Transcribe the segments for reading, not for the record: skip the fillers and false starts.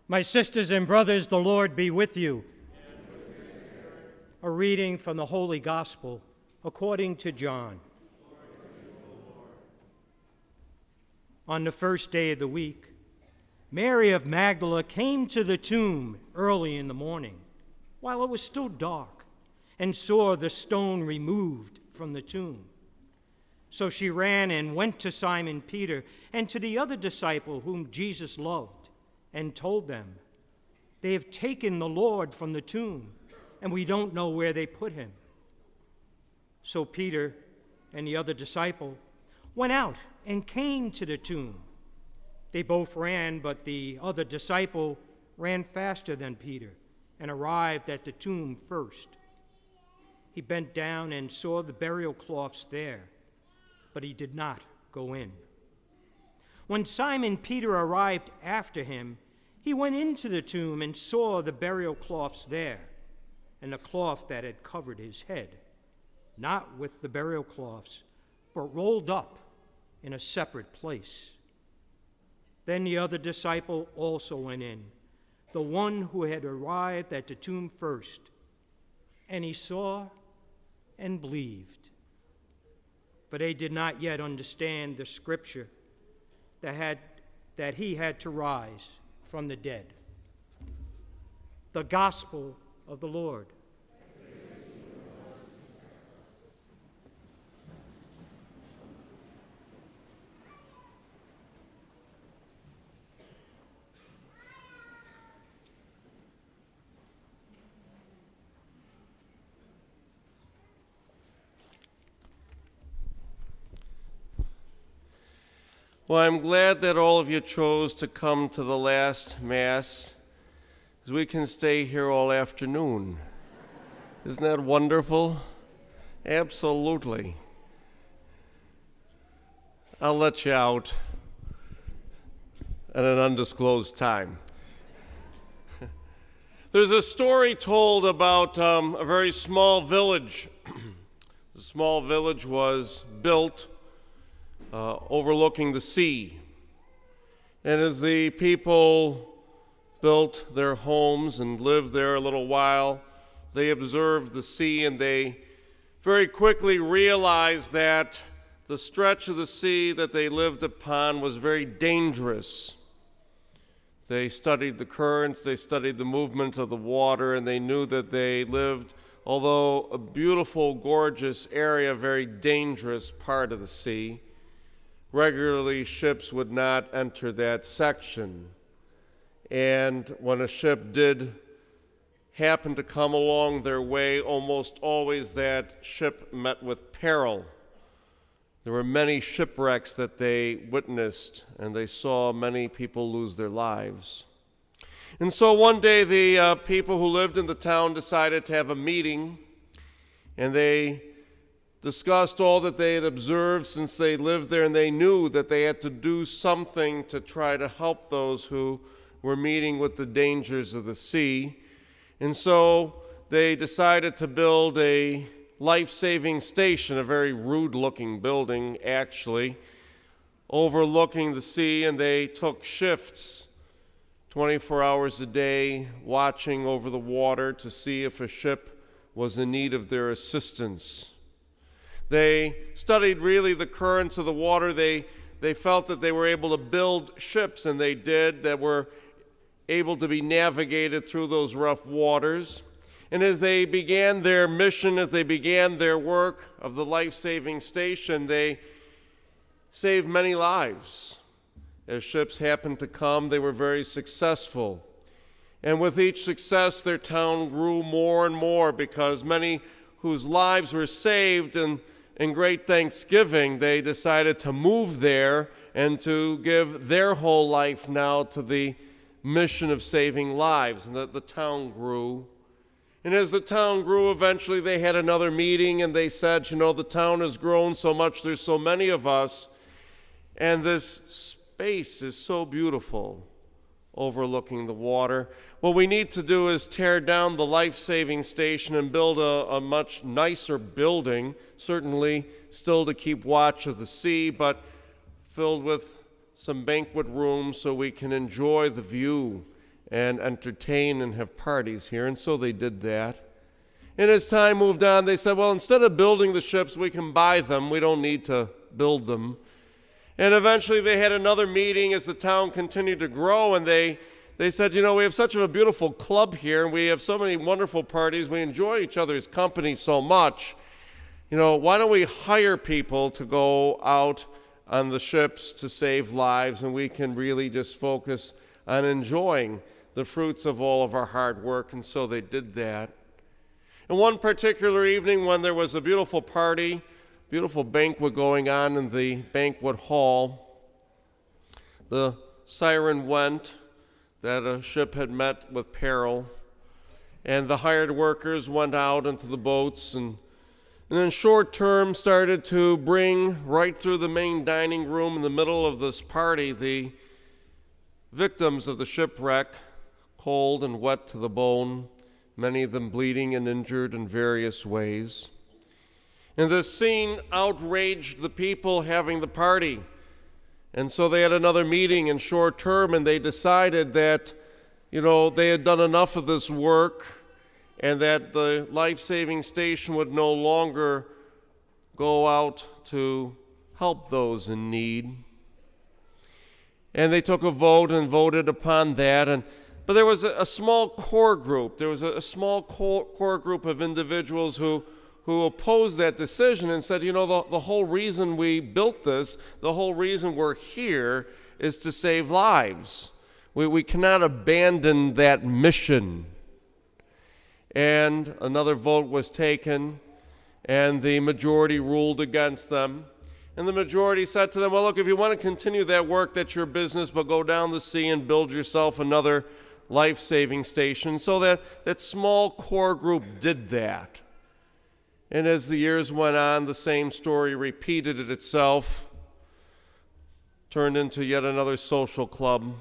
My sisters and brothers, the Lord be with you. And with your spirit. A reading from the Holy Gospel according to John. Glory to you, O Lord. On the first day of the week, Mary of Magdala came to the tomb early in the morning, while it was still dark, and saw the stone removed from the tomb. So she ran and went to Simon Peter and to the other disciple whom Jesus loved, and told them, "They have taken the Lord from the tomb, and we don't know where they put him." So Peter and the other disciple went out and came to the tomb. They both ran, but the other disciple ran faster than Peter and arrived at the tomb first. He bent down and saw the burial cloths there, but he did not go in. When Simon Peter arrived after him, he went into the tomb and saw the burial cloths there, and the cloth that had covered his head, not with the burial cloths, but rolled up in a separate place. Then the other disciple also went in, the one who had arrived at the tomb first, and he saw and believed. For they did not yet understand the scripture that he had to rise from the dead. The Gospel of the Lord. Well, I'm glad that all of you chose to come to the last Mass, because we can stay here all afternoon. Isn't that wonderful? Absolutely. I'll let you out at an undisclosed time. There's a story told about a very small village. The small village was built overlooking the sea. And as the people built their homes and lived there a little while, they observed the sea, and they very quickly realized that the stretch of the sea that they lived upon was very dangerous. They studied the currents, they studied the movement of the water, and they knew that they lived, although a beautiful, gorgeous area, a very dangerous part of the sea. Regularly, ships would not enter that section. And when a ship did happen to come along their way, almost always that ship met with peril. There were many shipwrecks that they witnessed, and they saw many people lose their lives. And so one day the people who lived in the town decided to have a meeting, and they discussed all that they had observed since they lived there, and they knew that they had to do something to try to help those who were meeting with the dangers of the sea. And so they decided to build a life-saving station, a very rude-looking building, actually, overlooking the sea, and they took shifts 24 hours a day, watching over the water to see if a ship was in need of their assistance. They studied really the currents of the water. They felt that they were able to build ships, and they did, that were able to be navigated through those rough waters. And as they began their mission, as they began their work of the life-saving station, they saved many lives. As ships happened to come, they were very successful. And with each success, their town grew more and more, because many whose lives were saved, and in great thanksgiving, they decided to move there and to give their whole life now to the mission of saving lives, and that the town grew. And as the town grew, eventually they had another meeting, and they said, the town has grown so much, there's so many of us, and this space is so beautiful overlooking the water. What we need to do is tear down the life-saving station and build a much nicer building, certainly still to keep watch of the sea, but filled with some banquet rooms so we can enjoy the view and entertain and have parties here, and so they did that. And as time moved on, they said, well, instead of building the ships, we can buy them. We don't need to build them. And eventually they had another meeting as the town continued to grow, and they said, we have such a beautiful club here, and we have so many wonderful parties. We enjoy each other's company so much. Why don't we hire people to go out on the ships to save lives, and we can really just focus on enjoying the fruits of all of our hard work. And so they did that. And one particular evening when there was a beautiful party, beautiful banquet going on in the banquet hall, the siren went that a ship had met with peril, and the hired workers went out into the boats and in short term started to bring right through the main dining room in the middle of this party the victims of the shipwreck, cold and wet to the bone, many of them bleeding and injured in various ways. And this scene outraged the people having the party. And so they had another meeting in short term, and they decided that, they had done enough of this work and that the life-saving station would no longer go out to help those in need. And they took a vote and voted upon that. But there was a small core group. There was a small core group of individuals who opposed that decision and said, the whole reason we built this, the whole reason we're here is to save lives. We cannot abandon that mission. And another vote was taken, and the majority ruled against them. And the majority said to them, well, look, if you want to continue that work, that's your business, but go down the sea and build yourself another life-saving station. So that small core group did that. And as the years went on, the same story repeated itself, turned into yet another social club,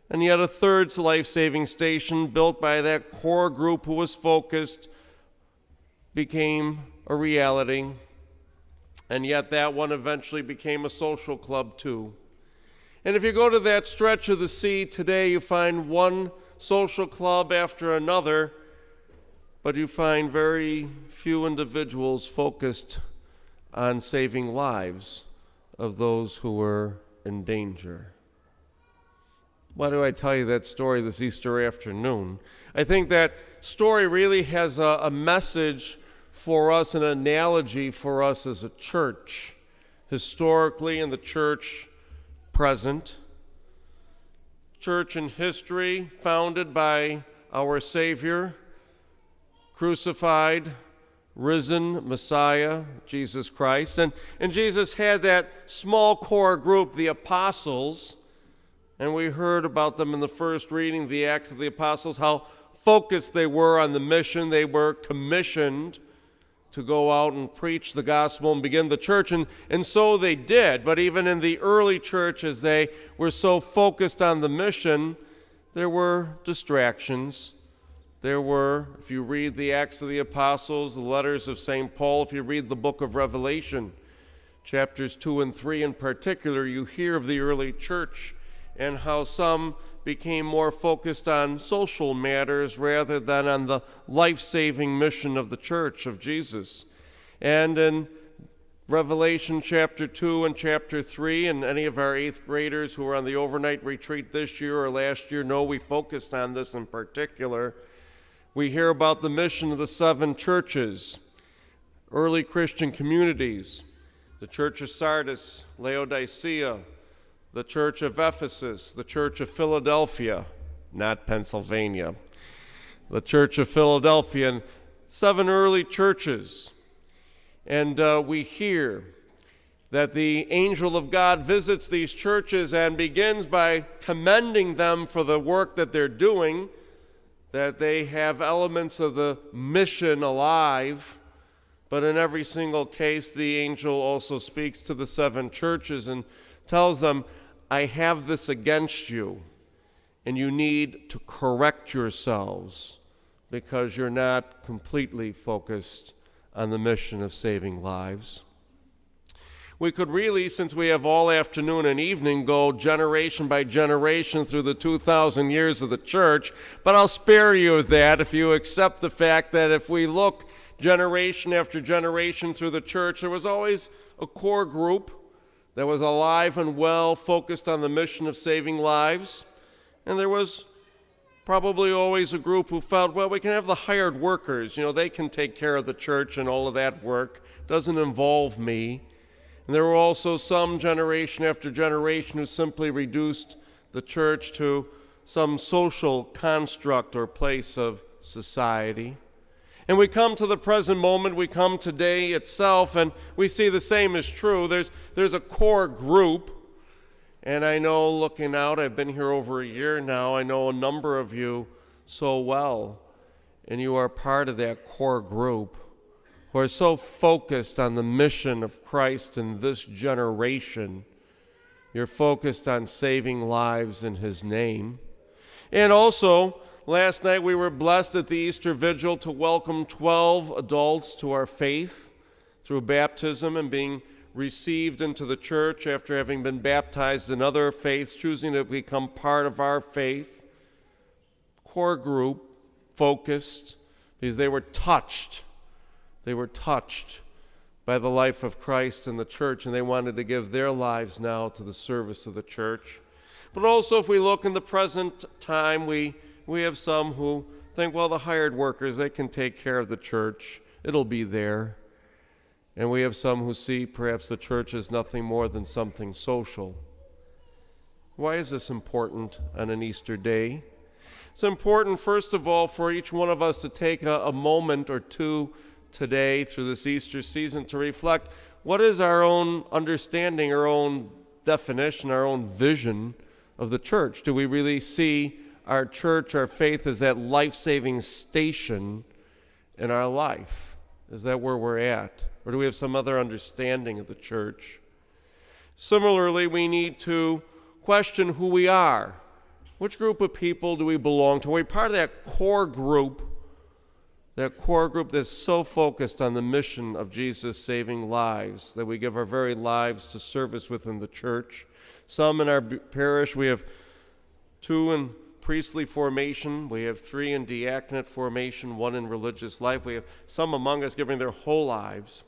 and yet a third life-saving station built by that core group who was focused became a reality. And yet that one eventually became a social club too. And if you go to that stretch of the sea today, you find one social club after another, but you find very few individuals focused on saving lives of those who were in danger. Why do I tell you that story this Easter afternoon? I think that story really has a message for us, an analogy for us as a church, historically in the church present. Church in history, founded by our Savior, crucified, risen Messiah, Jesus Christ. And Jesus had that small core group, the apostles, and we heard about them in the first reading, the Acts of the Apostles, how focused they were on the mission. They were commissioned to go out and preach the gospel and begin the church, and so they did. But even in the early church, as they were so focused on the mission, there were distractions. There were, if you read the Acts of the Apostles, the letters of St. Paul, if you read the book of Revelation, chapters 2 and 3 in particular, you hear of the early church and how some became more focused on social matters rather than on the life-saving mission of the church of Jesus. And in Revelation chapter 2 and chapter 3, and any of our 8th graders who were on the overnight retreat this year or last year know we focused on this in particular. We hear about the mission of the 7 churches, early Christian communities, the Church of Sardis, Laodicea, the Church of Ephesus, the Church of Philadelphia, not Pennsylvania, the Church of Philadelphia, and 7 early churches. And we hear that the angel of God visits these churches and begins by commending them for the work that they're doing, that they have elements of the mission alive. But in every single case, the angel also speaks to the 7 churches and tells them, I have this against you, and you need to correct yourselves because you're not completely focused on the mission of saving lives. We could really, since we have all afternoon and evening, go generation by generation through the 2,000 years of the church, but I'll spare you that if you accept the fact that if we look generation after generation through the church, there was always a core group that was alive and well, focused on the mission of saving lives, and there was probably always a group who felt, well, we can have the hired workers, they can take care of the church and all of that work, doesn't involve me. And there were also some generation after generation who simply reduced the church to some social construct or place of society. And we come to the present moment, we come today itself, and we see the same is true. There's a core group, and I know looking out, I've been here over a year now, I know a number of you so well, and you are part of that core group who are so focused on the mission of Christ in this generation. You're focused on saving lives in His name. And also, last night we were blessed at the Easter Vigil to welcome 12 adults to our faith through baptism and being received into the church after having been baptized in other faiths, choosing to become part of our faith. Core group, focused, because they were touched. They were touched by the life of Christ in the church, and they wanted to give their lives now to the service of the church. But also, if we look in the present time, we have some who think, well, the hired workers, they can take care of the church. It'll be there. And we have some who see perhaps the church as nothing more than something social. Why is this important on an Easter day? It's important, first of all, for each one of us to take a moment or two today through this Easter season to reflect what is our own understanding, our own definition, our own vision of the church. Do we really see our church, our faith, as that life-saving station in our life? Is that where we're at? Or do we have some other understanding of the church? Similarly, we need to question who we are. Which group of people do we belong to? Are we part of that core group that's so focused on the mission of Jesus saving lives that we give our very lives to service within the church? Some in our parish, we have 2 in priestly formation, we have 3 in diaconate formation, 1 in religious life. We have some among us giving their whole lives,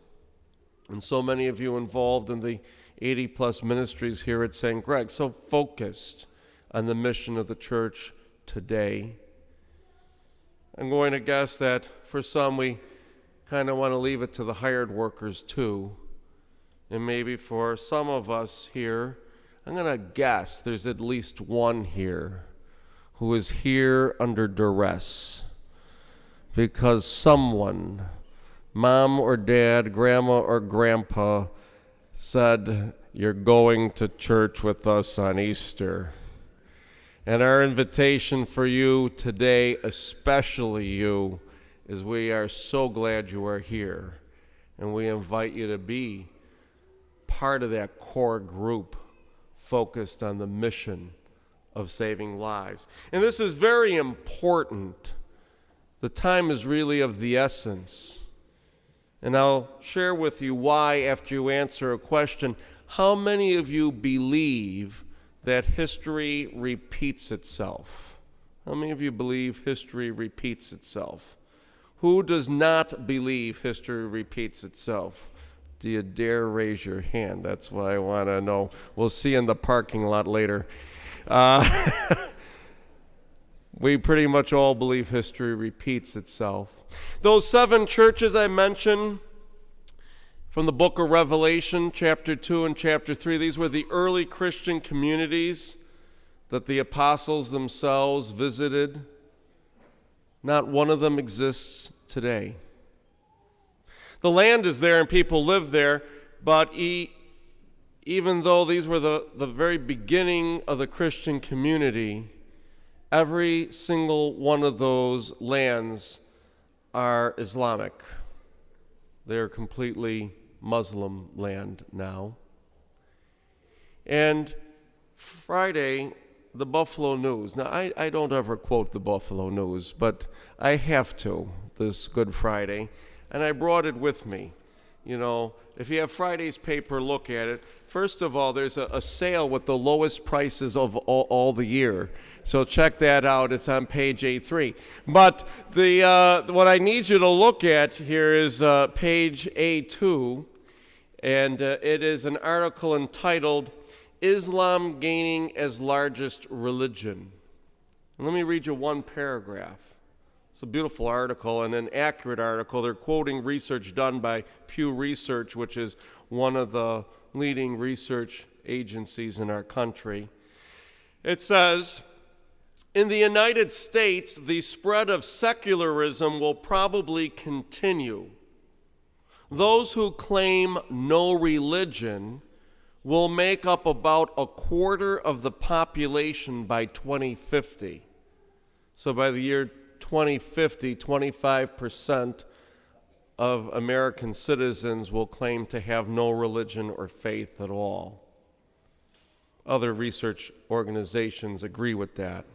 and so many of you involved in the 80-plus ministries here at St. Greg, so focused on the mission of the church today. I'm going to guess that for some we kind of want to leave it to the hired workers too. And maybe for some of us here, I'm going to guess there's at least one here who is here under duress because someone, mom or dad, grandma or grandpa, said, "You're going to church with us on Easter." And our invitation for you today, especially you, is we are so glad you are here. And we invite you to be part of that core group focused on the mission of saving lives. And this is very important. The time is really of the essence. And I'll share with you why after you answer a question. How many of you believe that history repeats itself? How many of you believe history repeats itself? Who does not believe history repeats itself? Do you dare raise your hand? That's what I want to know. We'll see in the parking lot later. We pretty much all believe history repeats itself. Those 7 churches I mentioned from the book of Revelation, chapter 2 and chapter 3, these were the early Christian communities that the apostles themselves visited. Not one of them exists today. The land is there and people live there, but even though these were the very beginning of the Christian community, every single one of those lands are Islamic. They're completely Muslim land now. And Friday, the Buffalo News. Now, I don't ever quote the Buffalo News, but I have to this Good Friday, and I brought it with me. if you have Friday's paper, look at it. First of all, there's a sale with the lowest prices of all the year. So check that out. It's on page A3. But what I need you to look at here is page A2, and it is an article entitled, Islam Gaining as Largest Religion. And let me read you one paragraph. It's a beautiful article and an accurate article. They're quoting research done by Pew Research, which is one of the leading research agencies in our country. It says, in the United States, the spread of secularism will probably continue. Those who claim no religion will make up about a quarter of the population by 2050. So by the year 2050, 25% of American citizens will claim to have no religion or faith at all. Other research organizations agree with that.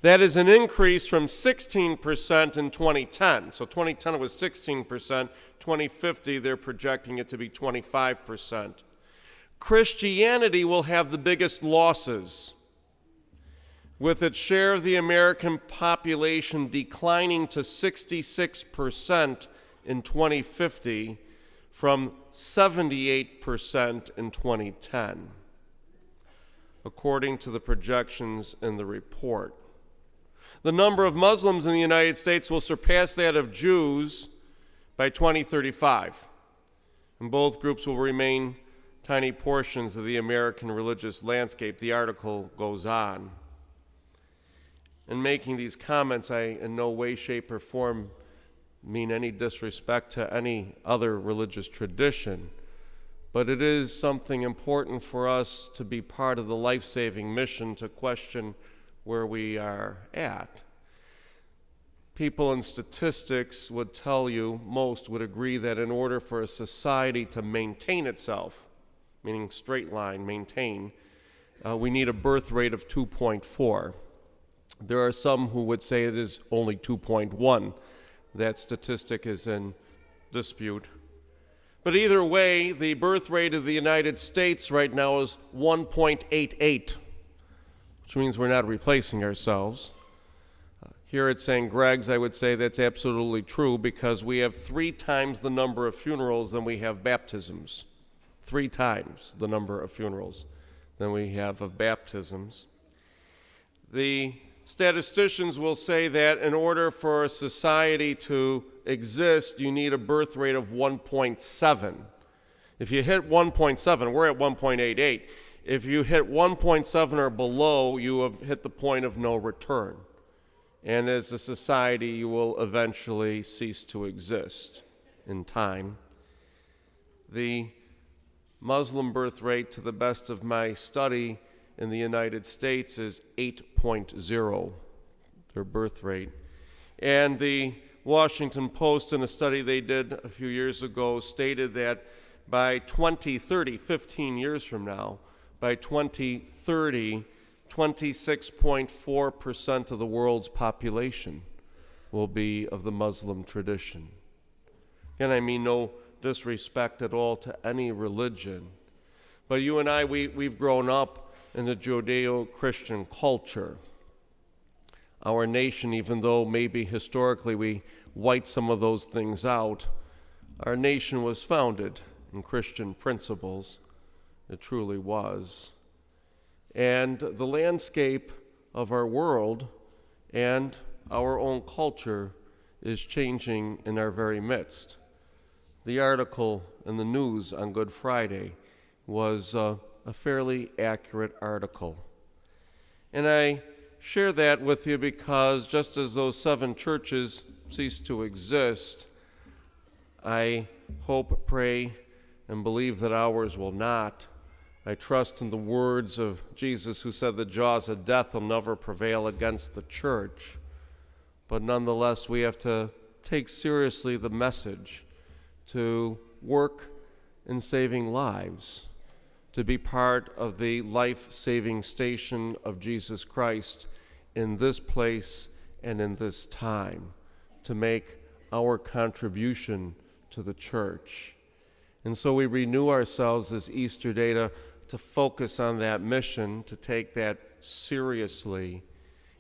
That is an increase from 16% in 2010. So 2010 it was 16%. 2050 they're projecting it to be 25%. Christianity will have the biggest losses, with its share of the American population declining to 66% in 2050 from 78% in 2010, according to the projections in the report. The number of Muslims in the United States will surpass that of Jews by 2035, and both groups will remain tiny portions of the American religious landscape. The article goes on. In making these comments, I in no way, shape, or form mean any disrespect to any other religious tradition, but it is something important for us to be part of the life-saving mission to question where we are at. People in statistics would tell you, most would agree, that in order for a society to maintain itself, meaning straight line, maintain, we need a birth rate of 2.4. There are some who would say it is only 2.1. That statistic is in dispute. But either way, the birth rate of the United States right now is 1.88, which means we're not replacing ourselves. Here at St. Greg's, I would say that's absolutely true, because we have 3 times the number of funerals than we have baptisms. 3 times the number of funerals than we have of baptisms. The statisticians will say that in order for a society to exist, you need a birth rate of 1.7. If you hit 1.7, we're at 1.88. If you hit 1.7 or below, you have hit the point of no return. And as a society, you will eventually cease to exist in time. The Muslim birth rate, to the best of my study, in the United States is 8.0, their birth rate. And the Washington Post, in a study they did a few years ago, stated that by 2030, 15 years from now, by 2030, 26.4% of the world's population will be of the Muslim tradition. And I mean no disrespect at all to any religion, but you and I, we've grown up in the Judeo-Christian culture. Our nation, even though maybe historically we white some of those things out, our nation was founded in Christian principles. It truly was. And the landscape of our world and our own culture is changing in our very midst. The article in the news on Good Friday was a fairly accurate article. And I share that with you because just as those 7 churches cease to exist, I hope, pray, and believe that ours will not. I trust in the words of Jesus, who said the jaws of death will never prevail against the church. But nonetheless, we have to take seriously the message to work in saving lives, to be part of the life-saving station of Jesus Christ in this place and in this time, to make our contribution to the church. And so we renew ourselves this Easter day to focus on that mission, to take that seriously.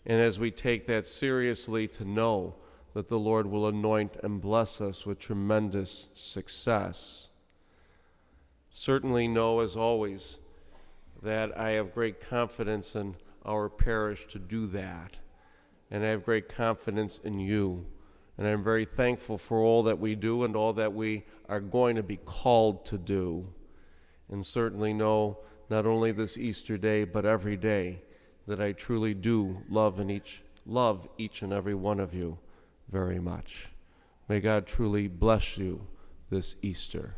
And as we take that seriously, to know that the Lord will anoint and bless us with tremendous success. Certainly know, as always, that I have great confidence in our parish to do that. And I have great confidence in you. And I'm very thankful for all that we do and all that we are going to be called to do. And certainly know, not only this Easter day, but every day, that I truly do love each and every one of you very much. May God truly bless you this Easter.